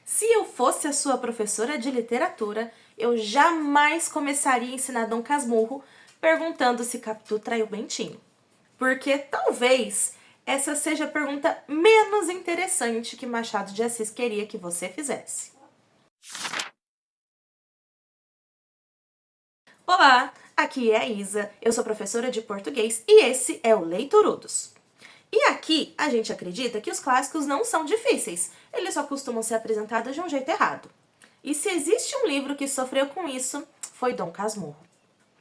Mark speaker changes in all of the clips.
Speaker 1: Se eu fosse a sua professora de literatura, eu jamais começaria a ensinar Dom Casmurro perguntando se Capitu traiu Bentinho. Porque talvez essa seja a pergunta menos interessante que Machado de Assis queria que você fizesse. Olá, aqui é a Isa, eu sou professora de português e esse é o Leiturudos. E aqui a gente acredita que os clássicos não são difíceis, eles só costumam ser apresentados de um jeito errado. E se existe um livro que sofreu com isso, foi Dom Casmurro.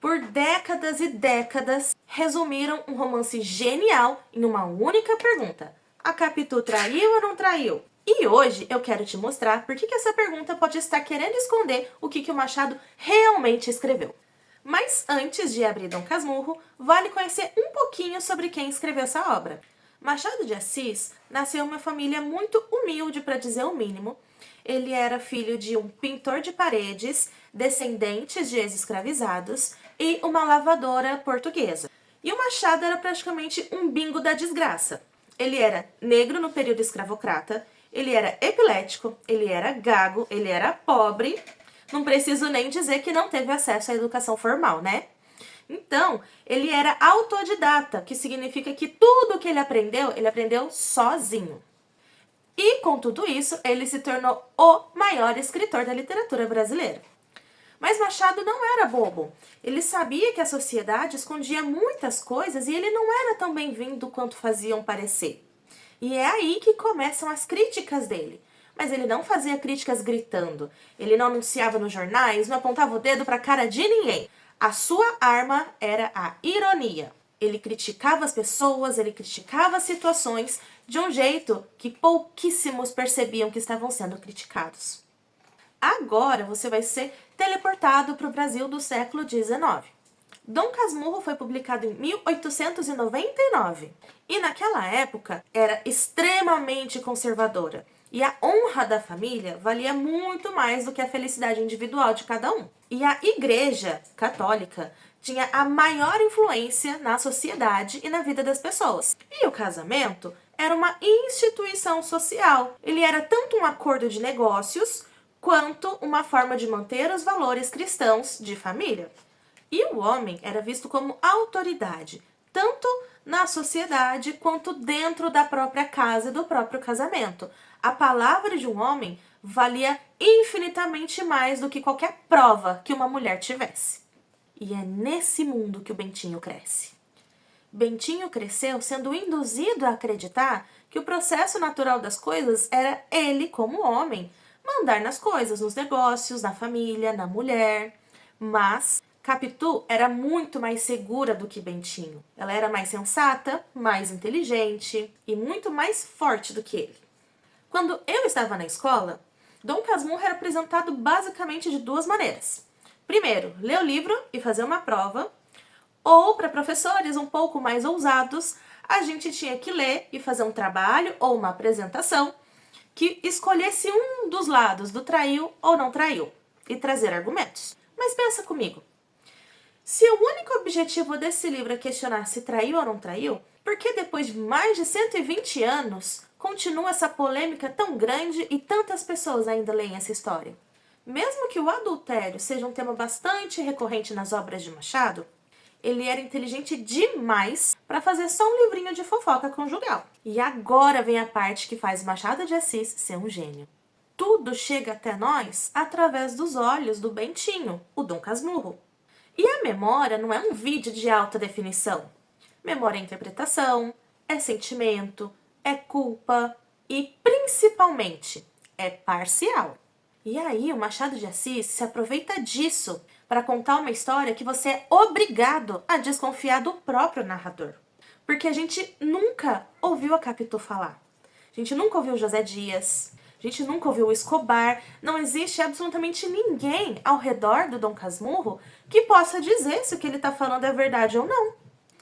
Speaker 1: Por décadas e décadas, resumiram um romance genial em uma única pergunta. A Capitu traiu ou não traiu? E hoje eu quero te mostrar por que essa pergunta pode estar querendo esconder o que o Machado realmente escreveu. Mas antes de abrir Dom Casmurro, vale conhecer um pouquinho sobre quem escreveu essa obra. Machado de Assis nasceu em uma família muito humilde, para dizer o mínimo. Ele era filho de um pintor de paredes, descendentes de ex-escravizados e uma lavadora portuguesa. E o Machado era praticamente um bingo da desgraça. Ele era negro no período escravocrata, ele era epilético, ele era gago, ele era pobre. Não preciso nem dizer que não teve acesso à educação formal, né? Então, ele era autodidata, que significa que tudo que ele aprendeu sozinho. E, com tudo isso, ele se tornou o maior escritor da literatura brasileira. Mas Machado não era bobo. Ele sabia que a sociedade escondia muitas coisas e ele não era tão bem-vindo quanto faziam parecer. E é aí que começam as críticas dele. Mas ele não fazia críticas gritando. Ele não anunciava nos jornais, não apontava o dedo para a cara de ninguém. A sua arma era a ironia. Ele criticava as pessoas, ele criticava as situações de um jeito que pouquíssimos percebiam que estavam sendo criticados. Agora você vai ser teleportado para o Brasil do século XIX. Dom Casmurro foi publicado em 1899 e naquela época era extremamente conservadora. E a honra da família valia muito mais do que a felicidade individual de cada um. E a Igreja Católica tinha a maior influência na sociedade e na vida das pessoas. E o casamento era uma instituição social. Ele era tanto um acordo de negócios quanto uma forma de manter os valores cristãos de família. E o homem era visto como autoridade, tanto na sociedade quanto dentro da própria casa e do próprio casamento. A palavra de um homem valia infinitamente mais do que qualquer prova que uma mulher tivesse. E é nesse mundo que o Bentinho cresce. Bentinho cresceu sendo induzido a acreditar que o processo natural das coisas era ele, como homem, mandar nas coisas, nos negócios, na família, na mulher. Mas Capitu era muito mais segura do que Bentinho. Ela era mais sensata, mais inteligente e muito mais forte do que ele. Quando eu estava na escola, Dom Casmurro era apresentado basicamente de duas maneiras. Primeiro, ler o livro e fazer uma prova, ou para professores um pouco mais ousados, a gente tinha que ler e fazer um trabalho ou uma apresentação que escolhesse um dos lados do traiu ou não traiu e trazer argumentos. Mas pensa comigo, se o único objetivo desse livro é questionar se traiu ou não traiu, por que depois de mais de 120 anos continua essa polêmica tão grande e tantas pessoas ainda leem essa história? Mesmo que o adultério seja um tema bastante recorrente nas obras de Machado, ele era inteligente demais para fazer só um livrinho de fofoca conjugal. E agora vem a parte que faz Machado de Assis ser um gênio. Tudo chega até nós através dos olhos do Bentinho, o Dom Casmurro. E a memória não é um vídeo de alta definição. Memória é interpretação, é sentimento, é culpa e, principalmente, é parcial. E aí o Machado de Assis se aproveita disso para contar uma história que você é obrigado a desconfiar do próprio narrador. Porque a gente nunca ouviu a Capitu falar. A gente nunca ouviu o José Dias. A gente nunca ouviu o Escobar. Não existe absolutamente ninguém ao redor do Dom Casmurro que possa dizer se o que ele está falando é verdade ou não.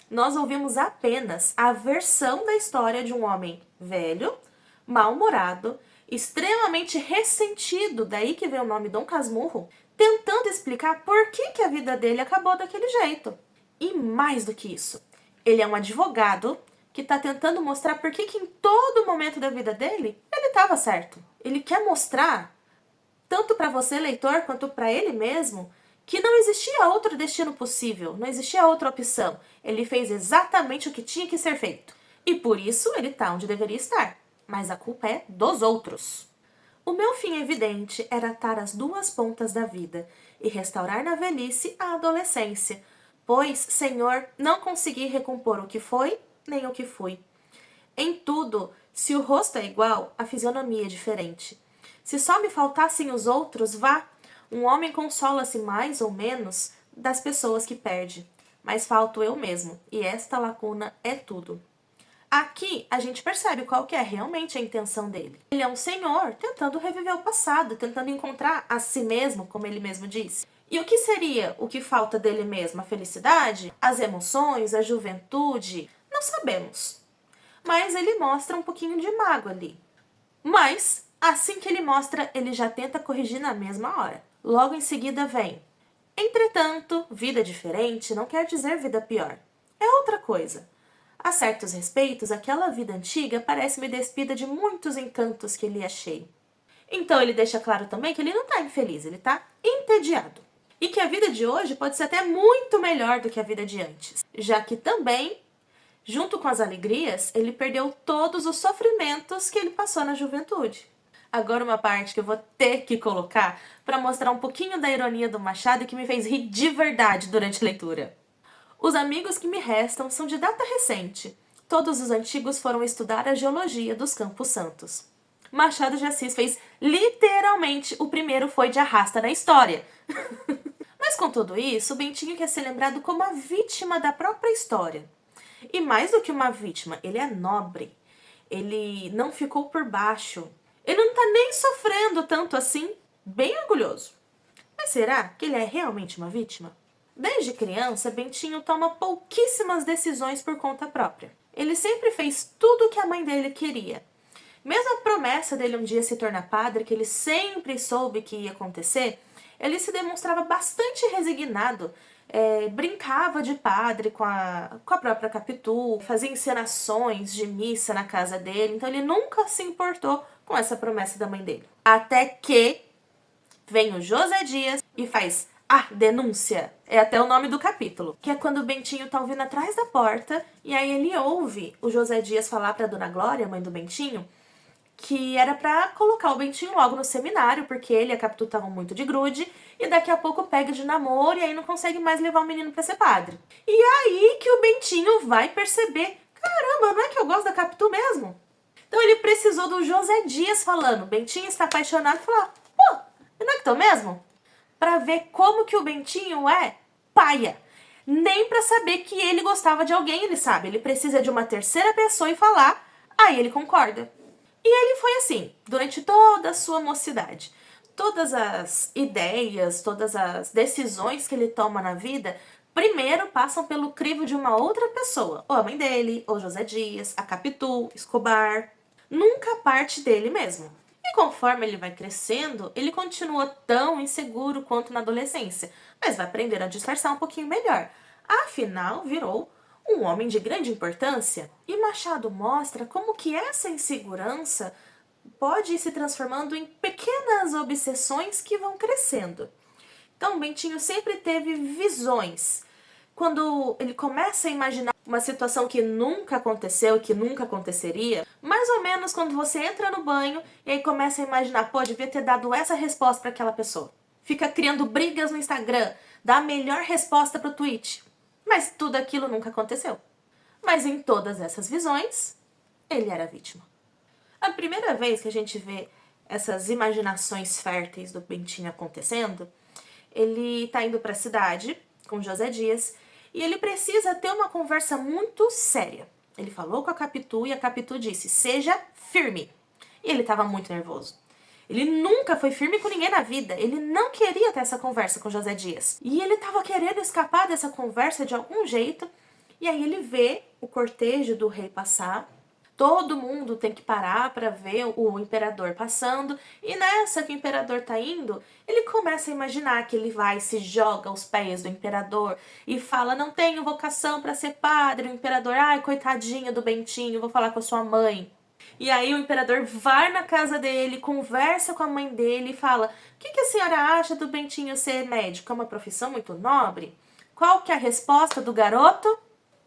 Speaker 1: Nós ouvimos apenas a versão da história de um homem velho, mal-humorado, extremamente ressentido, daí que vem o nome Dom Casmurro, tentando explicar por que a vida dele acabou daquele jeito. E mais do que isso, ele é um advogado que está tentando mostrar por que em todo momento da vida dele, ele estava certo. Ele quer mostrar, tanto para você, leitor, quanto para ele mesmo, que não existia outro destino possível, não existia outra opção. Ele fez exatamente o que tinha que ser feito. E por isso ele está onde deveria estar. Mas a culpa é dos outros. O meu fim evidente era atar as duas pontas da vida e restaurar na velhice a adolescência, pois, Senhor, não consegui recompor o que foi, nem o que fui. Em tudo, se o rosto é igual, a fisionomia é diferente. Se só me faltassem os outros, vá. Um homem consola-se mais ou menos das pessoas que perde. Mas falto eu mesmo, e esta lacuna é tudo. Aqui a gente percebe qual que é realmente a intenção dele. Ele é um senhor tentando reviver o passado, tentando encontrar a si mesmo, como ele mesmo disse. E o que seria o que falta dele mesmo? A felicidade? As emoções? A juventude? Não sabemos. Mas ele mostra um pouquinho de mágoa ali. Mas, assim que ele mostra, ele já tenta corrigir na mesma hora. Logo em seguida vem: entretanto, vida diferente não quer dizer vida pior. É outra coisa. A certos respeitos, aquela vida antiga parece-me despida de muitos encantos que lhe achei. Então ele deixa claro também que ele não está infeliz, ele está entediado. E que a vida de hoje pode ser até muito melhor do que a vida de antes, já que também, junto com as alegrias, ele perdeu todos os sofrimentos que ele passou na juventude. Agora uma parte que eu vou ter que colocar para mostrar um pouquinho da ironia do Machado e que me fez rir de verdade durante a leitura. Os amigos que me restam são de data recente. Todos os antigos foram estudar a geologia dos Campos Santos. Machado de Assis fez literalmente o primeiro foi de arrasta na história. Mas com tudo isso, o Bentinho quer ser lembrado como a vítima da própria história. E mais do que uma vítima, ele é nobre. Ele não ficou por baixo. Ele não tá nem sofrendo tanto assim, bem orgulhoso. Mas será que ele é realmente uma vítima? Desde criança, Bentinho toma pouquíssimas decisões por conta própria. Ele sempre fez tudo o que a mãe dele queria. Mesmo a promessa dele um dia se tornar padre, que ele sempre soube que ia acontecer, ele se demonstrava bastante resignado, brincava de padre com a própria Capitu, fazia encenações de missa na casa dele, então ele nunca se importou com essa promessa da mãe dele. Até que vem o José Dias e faz a denúncia. É até o nome do capítulo. Que é quando o Bentinho tá ouvindo atrás da porta e aí ele ouve o José Dias falar pra Dona Glória, mãe do Bentinho, que era pra colocar o Bentinho logo no seminário, porque ele e a Capitu estavam muito de grude, e daqui a pouco pega de namoro e aí não consegue mais levar o menino pra ser padre. E aí que o Bentinho vai perceber, caramba, não é que eu gosto da Capitu mesmo? Então ele precisou do José Dias falando, Bentinho está apaixonado, e falar, pô, não é que tô mesmo? Pra ver como que o Bentinho é paia. Nem pra saber que ele gostava de alguém, ele sabe. Ele precisa de uma terceira pessoa e falar, aí ele concorda. E ele foi assim, durante toda a sua mocidade. Todas as ideias, todas as decisões que ele toma na vida, primeiro passam pelo crivo de uma outra pessoa. Ou a mãe dele, ou José Dias, a Capitu, Escobar. Nunca parte dele mesmo. E conforme ele vai crescendo, ele continua tão inseguro quanto na adolescência, mas vai aprender a disfarçar um pouquinho melhor. Afinal, virou um homem de grande importância. E Machado mostra como que essa insegurança pode ir se transformando em pequenas obsessões que vão crescendo. Então, Bentinho sempre teve visões. Quando ele começa a imaginar uma situação que nunca aconteceu, que nunca aconteceria, mais ou menos quando você entra no banho e aí começa a imaginar, pô, devia ter dado essa resposta para aquela pessoa. Fica criando brigas no Instagram, dá a melhor resposta pro tweet. Mas tudo aquilo nunca aconteceu. Mas em todas essas visões, ele era vítima. A primeira vez que a gente vê essas imaginações férteis do Bentinho acontecendo, ele tá indo pra cidade com José Dias e ele precisa ter uma conversa muito séria. Ele falou com a Capitu e a Capitu disse, seja firme. E ele estava muito nervoso. Ele nunca foi firme com ninguém na vida. Ele não queria ter essa conversa com José Dias. E ele estava querendo escapar dessa conversa de algum jeito. E aí ele vê o cortejo do rei passar. todo mundo tem que parar para ver o imperador passando, e nessa que o imperador tá indo, ele começa a imaginar que ele vai, se joga aos pés do imperador e fala, não tenho vocação para ser padre. O imperador, ai, coitadinho do Bentinho, vou falar com a sua mãe. E aí o imperador vai na casa dele, conversa com a mãe dele e fala, o que a senhora acha do Bentinho ser médico? É uma profissão muito nobre? Qual que é a resposta do garoto?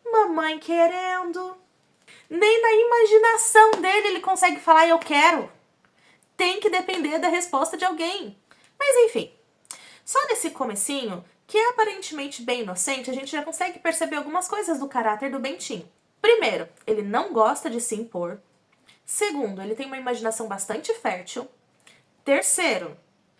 Speaker 1: Mamãe querendo. Nem na imaginação dele ele consegue falar eu quero. Tem que depender da resposta de alguém. Mas enfim, só nesse comecinho, que é aparentemente bem inocente, a gente já consegue perceber algumas coisas do caráter do Bentinho. Primeiro, ele não gosta de se impor. Segundo, ele tem uma imaginação bastante fértil. Terceiro,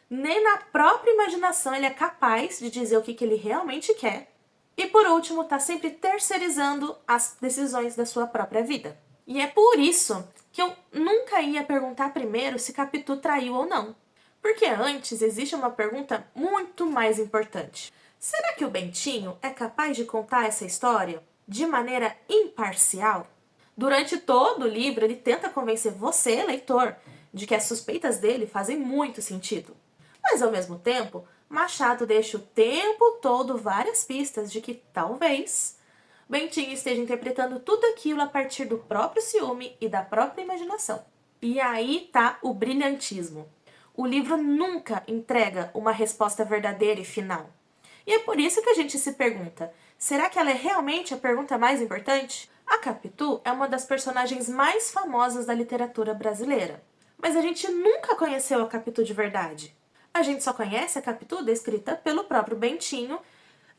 Speaker 1: nem na própria imaginação ele é capaz de dizer o que ele realmente quer. E por último, tá sempre terceirizando as decisões da sua própria vida. E é por isso que eu nunca ia perguntar primeiro se Capitu traiu ou não. Porque antes existe uma pergunta muito mais importante. Será que o Bentinho é capaz de contar essa história de maneira imparcial? Durante todo o livro, ele tenta convencer você, leitor, de que as suspeitas dele fazem muito sentido. Mas, ao mesmo tempo, Machado deixa o tempo todo várias pistas de que, talvez, Bentinho esteja interpretando tudo aquilo a partir do próprio ciúme e da própria imaginação. E aí tá o brilhantismo. O livro nunca entrega uma resposta verdadeira e final. E é por isso que a gente se pergunta, será que ela é realmente a pergunta mais importante? A Capitu é uma das personagens mais famosas da literatura brasileira. Mas a gente nunca conheceu a Capitu de verdade. A gente só conhece a Capitu descrita pelo próprio Bentinho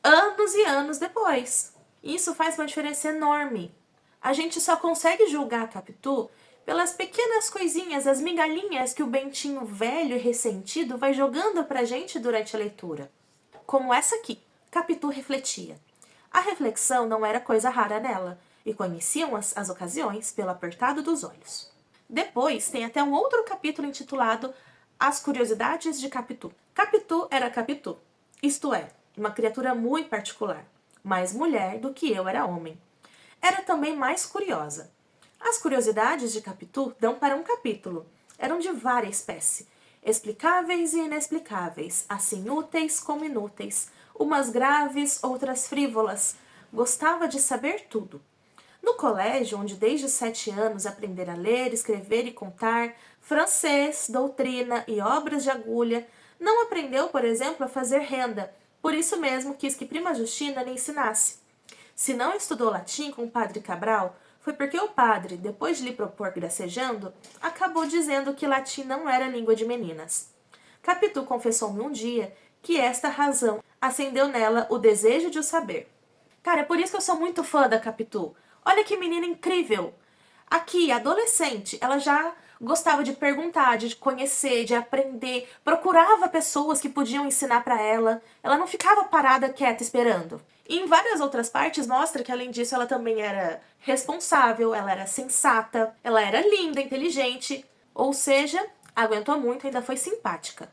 Speaker 1: anos e anos depois. Isso faz uma diferença enorme. A gente só consegue julgar a Capitu pelas pequenas coisinhas, as migalhinhas que o Bentinho velho e ressentido vai jogando pra gente durante a leitura. Como essa aqui. Capitu refletia. A reflexão não era coisa rara nela, e conheciam as ocasiões pelo apertado dos olhos. Depois tem até um outro capítulo intitulado As Curiosidades de Capitu. Capitu era Capitu, isto é, uma criatura muito particular, mais mulher do que eu era homem. Era também mais curiosa. As curiosidades de Capitu dão para um capítulo. Eram de várias espécies, explicáveis e inexplicáveis, assim úteis como inúteis, umas graves, outras frívolas. Gostava de saber tudo. No colégio, onde desde os 7 anos aprendera a ler, escrever e contar, francês, doutrina e obras de agulha, não aprendeu, por exemplo, a fazer renda. Por isso mesmo quis que prima Justina lhe ensinasse. Se não estudou latim com o padre Cabral, foi porque o padre, depois de lhe propor gracejando, acabou dizendo que latim não era língua de meninas. Capitu confessou-me um dia que esta razão acendeu nela o desejo de o saber. Cara, é por isso que eu sou muito fã da Capitu. Olha que menina incrível! Aqui, adolescente, ela já gostava de perguntar, de conhecer, de aprender, procurava pessoas que podiam ensinar para ela. Ela não ficava parada, quieta, esperando. E em várias outras partes mostra que, além disso, ela também era responsável, ela era sensata, ela era linda, inteligente. Ou seja, aguentou muito e ainda foi simpática.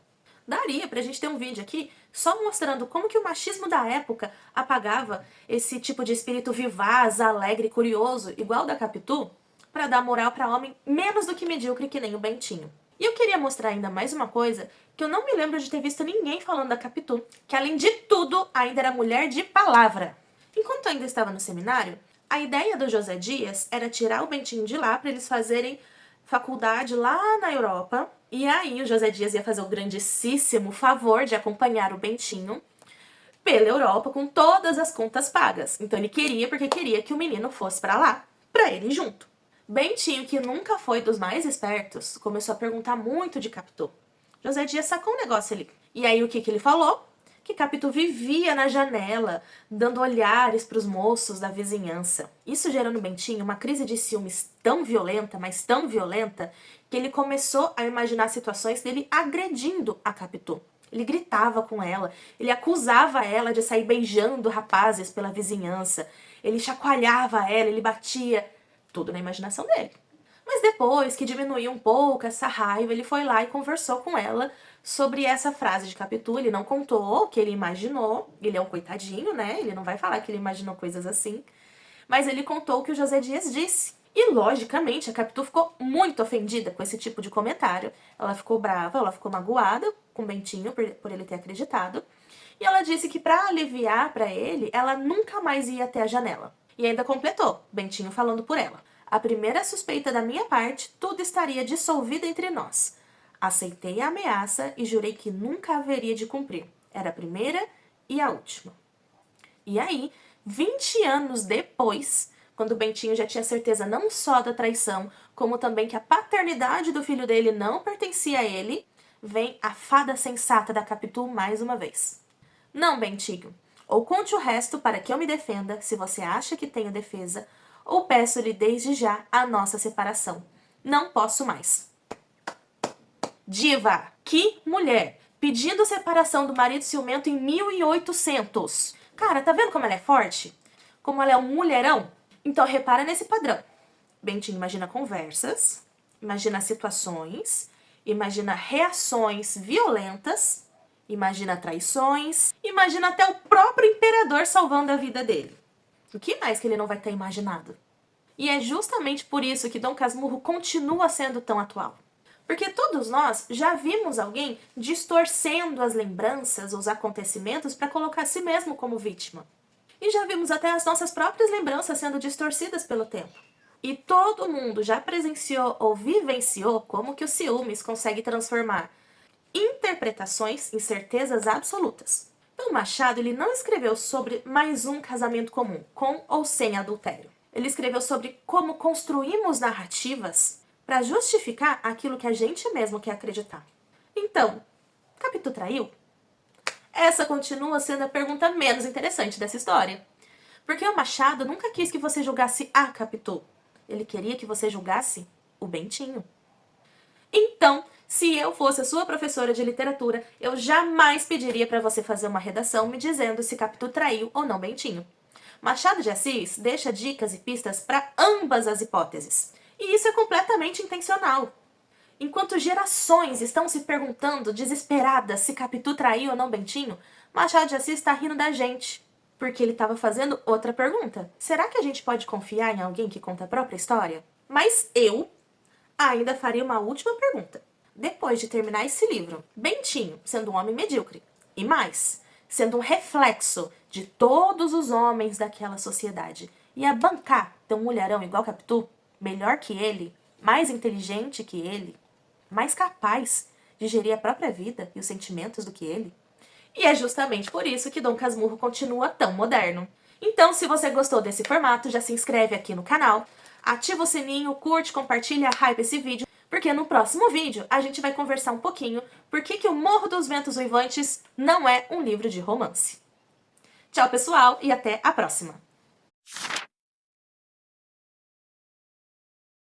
Speaker 1: Daria pra gente ter um vídeo aqui só mostrando como que o machismo da época apagava esse tipo de espírito vivaz, alegre, curioso, igual da Capitu, pra dar moral pra homem menos do que medíocre que nem o Bentinho. E eu queria mostrar ainda mais uma coisa que eu não me lembro de ter visto ninguém falando da Capitu, que além de tudo ainda era mulher de palavra. Enquanto ainda estava no seminário, a ideia do José Dias era tirar o Bentinho de lá para eles fazerem faculdade lá na Europa. E aí o José Dias ia fazer o grandíssimo favor de acompanhar o Bentinho pela Europa com todas as contas pagas. Então ele queria porque queria que o menino fosse para lá, para ele ir junto. Bentinho, que nunca foi dos mais espertos, começou a perguntar muito de Capitu. José Dias sacou um negócio ali. E aí o que ele falou? Que Capitu vivia na janela, dando olhares para os moços da vizinhança. Isso gerou no Bentinho uma crise de ciúmes tão violenta, mas tão violenta, que ele começou a imaginar situações dele agredindo a Capitu. Ele gritava com ela, ele acusava ela de sair beijando rapazes pela vizinhança, ele chacoalhava ela, ele batia, tudo na imaginação dele. Mas depois que diminuiu um pouco essa raiva, ele foi lá e conversou com ela sobre essa frase de Capitu. Ele não contou o que ele imaginou, ele é um coitadinho, né? Ele não vai falar que ele imaginou coisas assim. Mas ele contou o que o José Dias disse. E, logicamente, a Capitu ficou muito ofendida com esse tipo de comentário. Ela ficou brava, ela ficou magoada com o Bentinho por ele ter acreditado. E ela disse que para aliviar para ele, ela nunca mais ia até a janela. E ainda completou, Bentinho falando por ela. A primeira suspeita da minha parte, tudo estaria dissolvido entre nós. Aceitei a ameaça e jurei que nunca haveria de cumprir. Era a primeira e a última. E aí, 20 anos depois, quando o Bentinho já tinha certeza não só da traição, como também que a paternidade do filho dele não pertencia a ele, vem a fada sensata da Capitu mais uma vez. Não, Bentinho, ou conte o resto para que eu me defenda, se você acha que tenho defesa, ou peço-lhe desde já a nossa separação. Não posso mais. Diva! Que mulher! Pedindo separação do marido ciumento em 1800. Cara, tá vendo como ela é forte? Como ela é um mulherão? Então repara nesse padrão. Bentinho imagina conversas, imagina situações, imagina reações violentas, imagina traições, imagina até o próprio imperador salvando a vida dele. O que mais que ele não vai ter imaginado? E é justamente por isso que Dom Casmurro continua sendo tão atual. Porque todos nós já vimos alguém distorcendo as lembranças, os acontecimentos, para colocar a si mesmo como vítima. E já vimos até as nossas próprias lembranças sendo distorcidas pelo tempo. E todo mundo já presenciou ou vivenciou como que o ciúmes consegue transformar interpretações em certezas absolutas. Então Machado ele não escreveu sobre mais um casamento comum, com ou sem adultério. Ele escreveu sobre como construímos narrativas para justificar aquilo que a gente mesmo quer acreditar. Então, Capitu traiu? Essa continua sendo a pergunta menos interessante dessa história. Porque o Machado nunca quis que você julgasse a Capitu. Ele queria que você julgasse o Bentinho. Então, se eu fosse a sua professora de literatura, eu jamais pediria para você fazer uma redação me dizendo se Capitu traiu ou não Bentinho. Machado de Assis deixa dicas e pistas para ambas as hipóteses. E isso é completamente intencional. Enquanto gerações estão se perguntando desesperadas se Capitu traiu ou não Bentinho, Machado de Assis está rindo da gente. Porque ele estava fazendo outra pergunta. Será que a gente pode confiar em alguém que conta a própria história? Mas eu ainda faria uma última pergunta. Depois de terminar esse livro, Bentinho sendo um homem medíocre, e mais, sendo um reflexo de todos os homens daquela sociedade, ia bancar ter um mulherão igual Capitu, melhor que ele, mais inteligente que ele, mais capaz de gerir a própria vida e os sentimentos do que ele. E é justamente por isso que Dom Casmurro continua tão moderno. Então, se você gostou desse formato, já se inscreve aqui no canal, ativa o sininho, curte, compartilha, hype esse vídeo, porque no próximo vídeo a gente vai conversar um pouquinho por que o Morro dos Ventos Uivantes não é um livro de romance. Tchau, pessoal, e até a próxima!